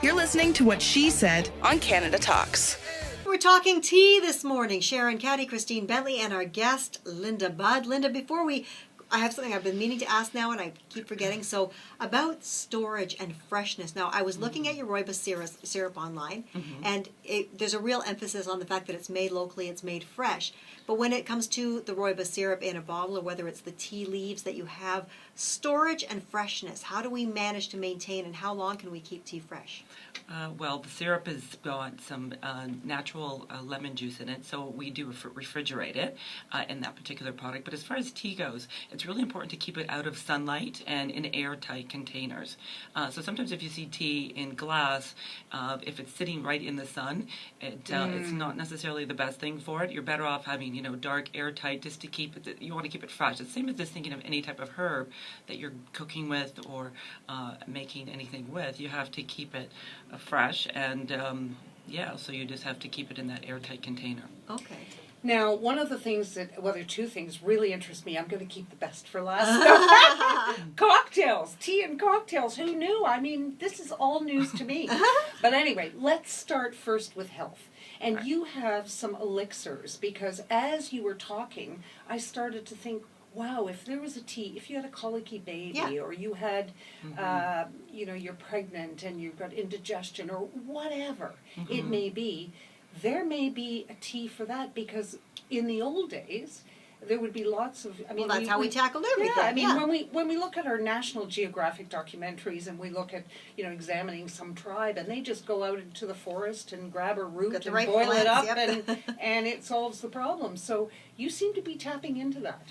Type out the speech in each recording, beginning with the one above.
You're listening to What She Said on Canada Talks. We're talking tea this morning. Sharon Caddy, Christine Bentley, and our guest, Lynda Budd. Lynda, I have something I've been meaning to ask now, and I keep forgetting. So, about storage and freshness. Now, I was looking at your rooibos syrup online, and there's a real emphasis on the fact that it's made locally, it's made fresh. But when it comes to the rooibos syrup in a bottle, or whether it's the tea leaves that you have, storage and freshness, how do we manage to maintain, and how long can we keep tea fresh? Well, the syrup has got some natural lemon juice in it, so we do refrigerate it in that particular product. But as far as tea goes, it's really important to keep it out of sunlight and in airtight containers. So sometimes if you see tea in glass, if it's sitting right in the sun, it's not necessarily the best thing for it. You're better off having, dark, airtight, just to keep it. You want to keep it fresh. It's the same as just thinking of any type of herb that you're cooking with or making anything with. You have to keep it fresh, and so you just have to keep it in that airtight container. Okay. Now, one of the things two things really interest me. I'm going to keep the best for last. Cocktails, tea and cocktails. Who knew? I mean, this is all news to me. But anyway, let's start first with health. And you have some elixirs, because as you were talking, I started to think, wow, if there was a tea, if you had a colicky baby, or you had, you're pregnant and you've got indigestion or whatever it may be, there may be a tea for that, because in the old days, there would be lots of, that's how we tackled everything. Yeah, when we look at our National Geographic documentaries and we look at, examining some tribe, and they just go out into the forest and grab a root and boil it up and it solves the problem. So you seem to be tapping into that.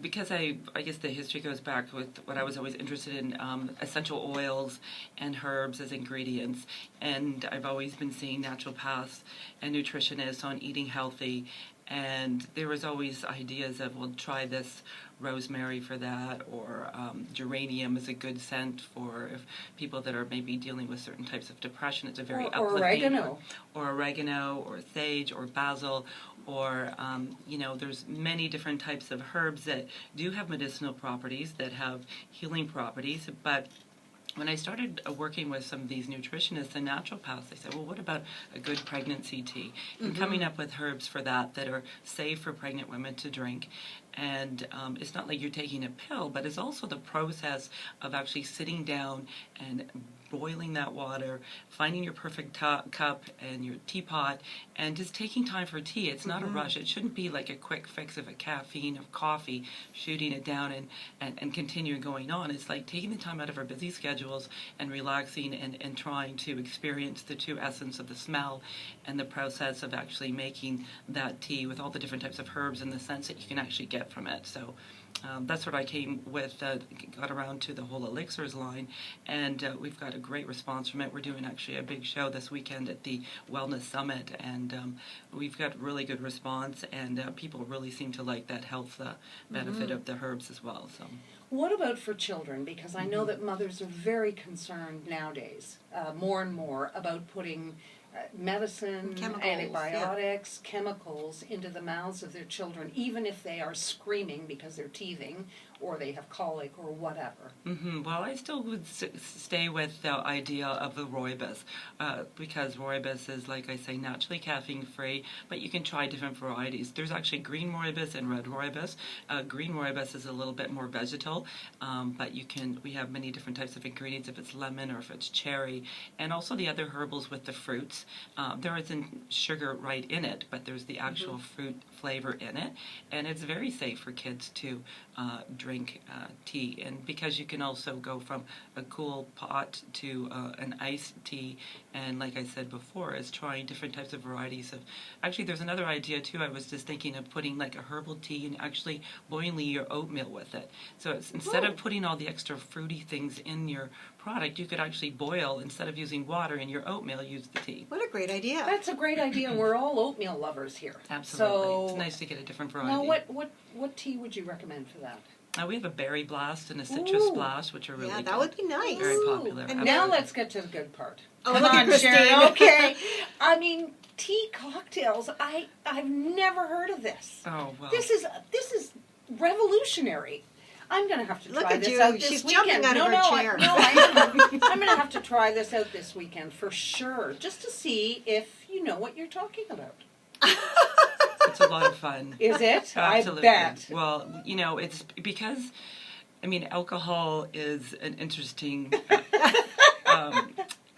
Because I guess the history goes back with what I was always interested in, essential oils and herbs as ingredients. And I've always been seeing naturopaths and nutritionists on eating healthy. And there was always ideas of, well, try this rosemary for that, or geranium is a good scent for if people that are maybe dealing with certain types of depression. It's a very uplifting. Or oregano. Or oregano, or sage, or basil, or, there's many different types of herbs that do have medicinal properties, that have healing properties, but when I started working with some of these nutritionists and naturopaths, they said, well, what about a good pregnancy tea? And coming up with herbs for that are safe for pregnant women to drink. And it's not like you're taking a pill, but it's also the process of actually sitting down and boiling that water, finding your perfect cup and your teapot, and just taking time for tea. It's not a rush. It shouldn't be like a quick fix of a caffeine or coffee, shooting it down and continuing going on. It's like taking the time out of our busy schedules and relaxing and trying to experience the true essence of the smell and the process of actually making that tea with all the different types of herbs and the sense that you can actually get from it. So that's what I came with, got around to the whole elixirs line, and we've got a great response from it. We're doing actually a big show this weekend at the Wellness Summit, and we've got really good response, and people really seem to like that health benefit of the herbs as well. So, what about for children? Because I know that mothers are very concerned nowadays, more and more, about putting medicine, antibiotics, chemicals into the mouths of their children, even if they are screaming because they're teething or they have colic or whatever. Well, I still would stay with the idea of the rooibos, because rooibos is, like I say, naturally caffeine-free, but you can try different varieties. There's actually green rooibos and red rooibos. Green rooibos is a little bit more vegetal, but we have many different types of ingredients, if it's lemon or if it's cherry, and also the other herbals with the fruits. There isn't sugar right in it, but there's the actual fruit flavor in it, and it's very safe for kids to drink tea. And because you can also go from a cool pot to an iced tea, and like I said before, is trying different types of varieties of. Actually, there's another idea too. I was just thinking of putting like a herbal tea and actually boiling your oatmeal with it. So it's, instead of putting all the extra fruity things in your product, you could actually boil, instead of using water in your oatmeal, use the tea. What a great idea. That's a great idea. We're all oatmeal lovers here. Absolutely. So, it's nice to get a different variety. Now, what tea would you recommend for that? We have a berry blast and a citrus blast, which are really good. That would be nice. Very popular. And now let's get to the good part. Oh, Come look on, at Christine. Sharon. Okay. I mean, tea cocktails. I've never heard of this. Oh well. This is revolutionary. I'm going to have to Look try at this you. out this She's weekend. jumping out of her chair. I'm going to have to try this out this weekend for sure, just to see if you know what you're talking about. It's a lot of fun. Is it? Absolutely. I bet. Well, it's because, alcohol is an interesting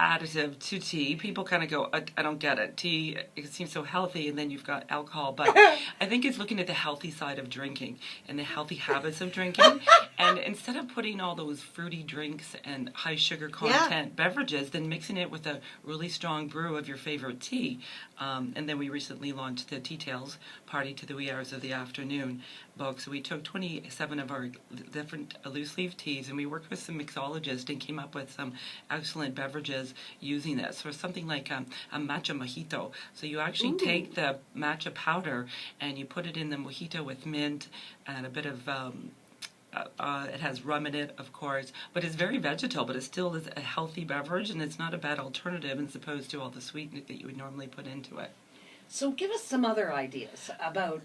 additive to tea. People kind of go, I don't get it. Tea, it seems so healthy, and then you've got alcohol. But I think it's looking at the healthy side of drinking and the healthy habits of drinking. And instead of putting all those fruity drinks and high sugar content beverages, then mixing it with a really strong brew of your favorite tea. And then we recently launched the Details Party to the Wee Hours of the Afternoon book. So we took 27 of our different loose leaf teas, and we worked with some mixologists and came up with some excellent beverages using this. So something like a matcha mojito. So you actually take the matcha powder and you put it in the mojito with mint and a bit of it has rum in it, of course, but it's very vegetal, but it still is a healthy beverage, and it's not a bad alternative as opposed to all the sweetening that you would normally put into it. So give us some other ideas about,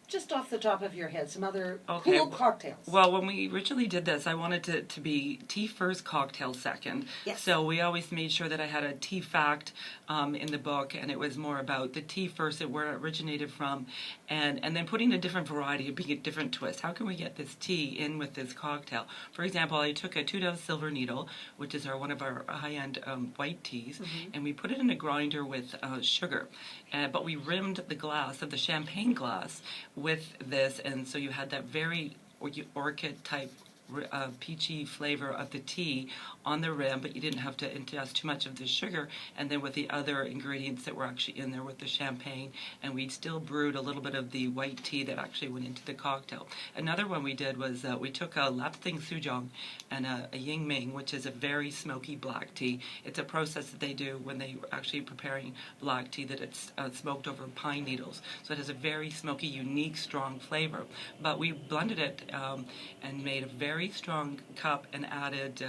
just off the top of your head, some other cool cocktails. Well, when we originally did this, I wanted it to be tea first, cocktail second. Yes. So we always made sure that I had a tea fact in the book, and it was more about the tea first, where it originated from, and then putting a different variety, being a different twist. How can we get this tea in with this cocktail? For example, I took a 2-dose silver needle, which is one of our high-end white teas, and we put it in a grinder with sugar. But we rimmed the glass of the champagne glass with this, and so you had that very orchid type peachy flavor of the tea on the rim, but you didn't have to ingest too much of the sugar, and then with the other ingredients that were actually in there with the champagne, and we still brewed a little bit of the white tea that actually went into the cocktail. Another one we did was we took a Lapsang Sujong and a Ying Ming, which is a very smoky black tea. It's a process that they do when they are actually preparing black tea, that it's smoked over pine needles. So it has a very smoky, unique, strong flavor. But we blended it and made a very strong cup and added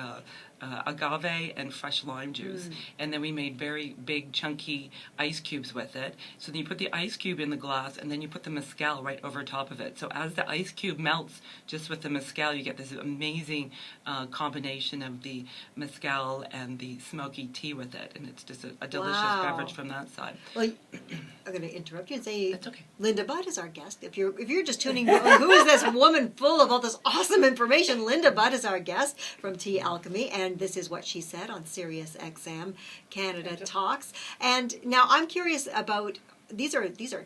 agave and fresh lime juice, and then we made very big chunky ice cubes with it. So then you put the ice cube in the glass, and then you put the mezcal right over top of it. So as the ice cube melts just with the mezcal, you get this amazing combination of the mezcal and the smoky tea with it, and it's just a delicious beverage from that side. Well, I'm going to interrupt you and say, That's okay. Lynda Budd is our guest. If you're just tuning in, who is this woman full of all this awesome information? Lynda Budd is our guest from teALCHEMY, and this is What She Said on Sirius XM Canada Talks. And now I'm curious about these are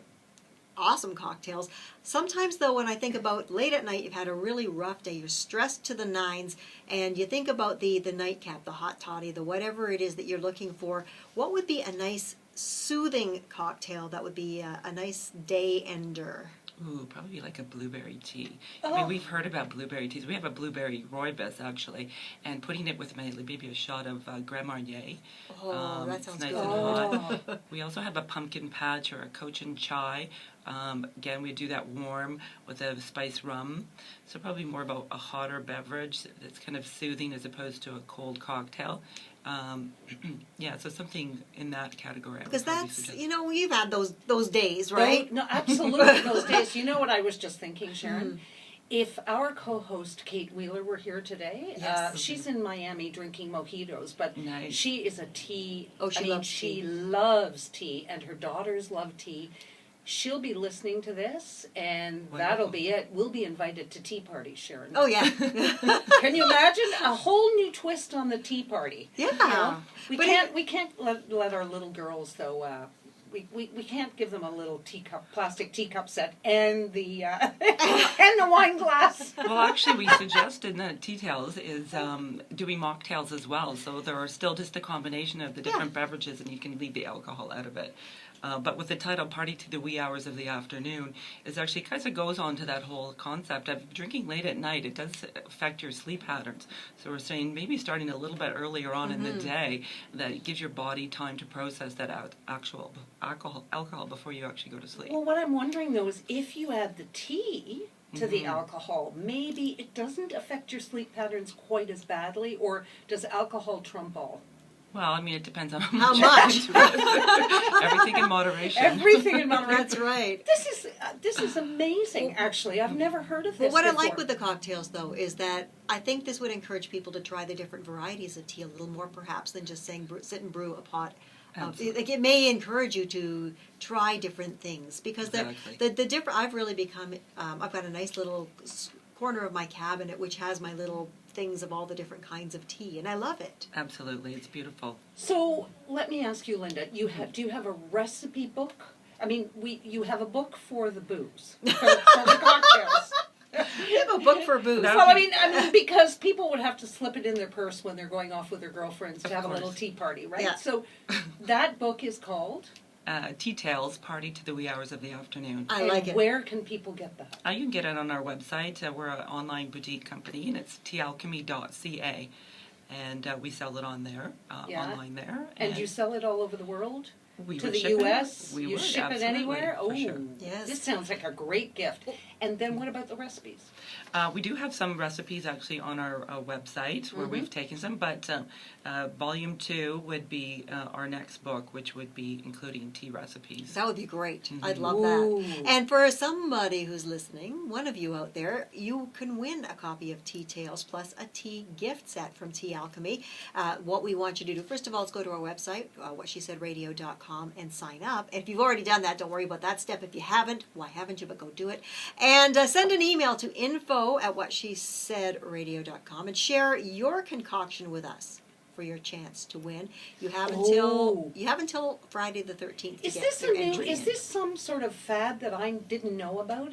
awesome cocktails. Sometimes though, when I think about late at night, you've had a really rough day, you're stressed to the nines, and you think about the nightcap, the hot toddy, the whatever it is that you're looking for, what would be a nice soothing cocktail that would be a nice day ender? Ooh, probably like a blueberry tea. I mean, we've heard about blueberry teas. We have a blueberry rooibos, actually, and putting it with maybe a shot of Grand Marnier. Oh, that sounds nice good. and hot. We also have a pumpkin patch or a cochin chai. Again, we do that warm with a spice rum. So probably more about a hotter beverage that's kind of soothing as opposed to a cold cocktail. Yeah, so something in that category. Because that's, we've had those days, right? No, absolutely, those days. You know what I was just thinking, Sharon? If our co-host Kate Wheeler were here today, she's in Miami drinking mojitos, but nice. She is a tea. She loves tea, and her daughters love tea. She'll be listening to this, and that'll be it. We'll be invited to tea parties, Sharon. Oh, yeah. Can you imagine a whole new twist on the tea party? Yeah. We can't let our little girls, though, we can't give them a little plastic teacup set and the and the wine glass. Well, actually, we suggested that Details is doing mocktails as well. So there are still just a combination of the different beverages, and you can leave the alcohol out of it. But with the title Party to the Wee Hours of the Afternoon, it actually kind of goes on to that whole concept of drinking late at night. It does affect your sleep patterns. So we're saying maybe starting a little bit earlier on in the day, that it gives your body time to process that actual alcohol before you actually go to sleep. Well, what I'm wondering, though, is if you add the tea to the alcohol, maybe it doesn't affect your sleep patterns quite as badly, or does alcohol trump all? Well, I mean, it depends on How much? Everything in moderation. Everything in moderation. That's right. This is amazing. Actually, I've never heard of this. But what I before. like with the cocktails, though, is that I think this would encourage people to try the different varieties of tea a little more, perhaps, than just saying sit and brew a pot. Absolutely. Like it may encourage you to try different things because Exactly. the different. I've really become. I've got a nice little corner of my cabinet which has my little things of all the different kinds of tea, and I love it. Absolutely, it's beautiful. So let me ask you, Lynda. Do you have a recipe book? I mean, you have a book for the booze, for the cocktails. You have a book for booze. No. Well, I mean, because people would have to slip it in their purse when they're going off with their girlfriends to Of have a course. little tea party, right? Yeah. So that book is called. Tea Tales, Party to the Wee Hours of the Afternoon. I like And it. where can people get that? You can get it on our website. We're an online boutique company, and it's teALCHEMY.ca. And we sell it on there, Yeah. online there. And you sell it all over the world? we To would the ship it. U.S.? We You would, ship it absolutely, anywhere? for Oh, sure. Yes. this sounds like a great gift. And then what about the recipes? We do have some recipes actually on our website where we've taken some, but volume 2 would be our next book, which would be including tea recipes. That would be great. Mm-hmm. I'd love Ooh. that. And for somebody who's listening, one of you out there, you can win a copy of Tea Tales plus a tea gift set from teALCHEMY. What we want you to do, first of all, is go to our website, WhatSheSaidRadio.com, and sign up. If you've already done that, don't worry about that step. If you haven't, why haven't you? But go do it. And send an email to info@WhatSheSaidRadio.com and share your concoction with us for your chance to win. You have until Friday the 13th to Is get this your entry is in. this some sort of fad that I didn't know about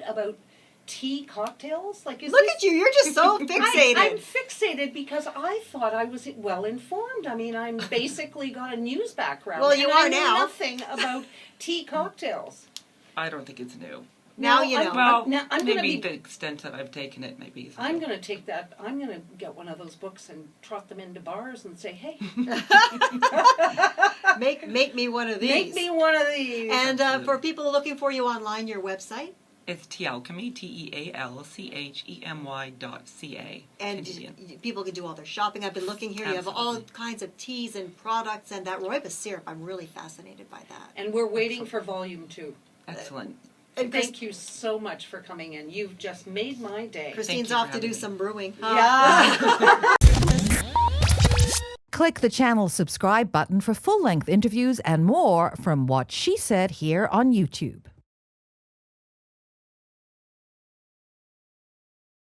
tea cocktails? Like, is Look this, at you, you're just so fixated. I'm fixated because I thought I was well informed. I mean, I'm basically got a news background. Well, you and are I know now. nothing about tea cocktails. I don't think it's new. Now No, you know. Well, now, I'm gonna maybe be- the extent that I've taken it, maybe. Is I'm new. going to take that. I'm going to get one of those books and trot them into bars and say, "Hey, Make me one of these. make me one of these." And Absolutely. for people looking for you online, your website. It's teALCHEMY, teALCHEMY.ca. And Canadian. people can do all their shopping. I've been looking here. You have all Absolutely. kinds of teas and products, and that rooibos syrup. I'm really fascinated by that. And we're waiting for volume 2. Excellent. And Thank you so much for coming in. You've just made my day. Christine's Thank you for off to do having me. some brewing. Yeah. Click the channel subscribe button for full-length interviews and more from What She Said here on YouTube.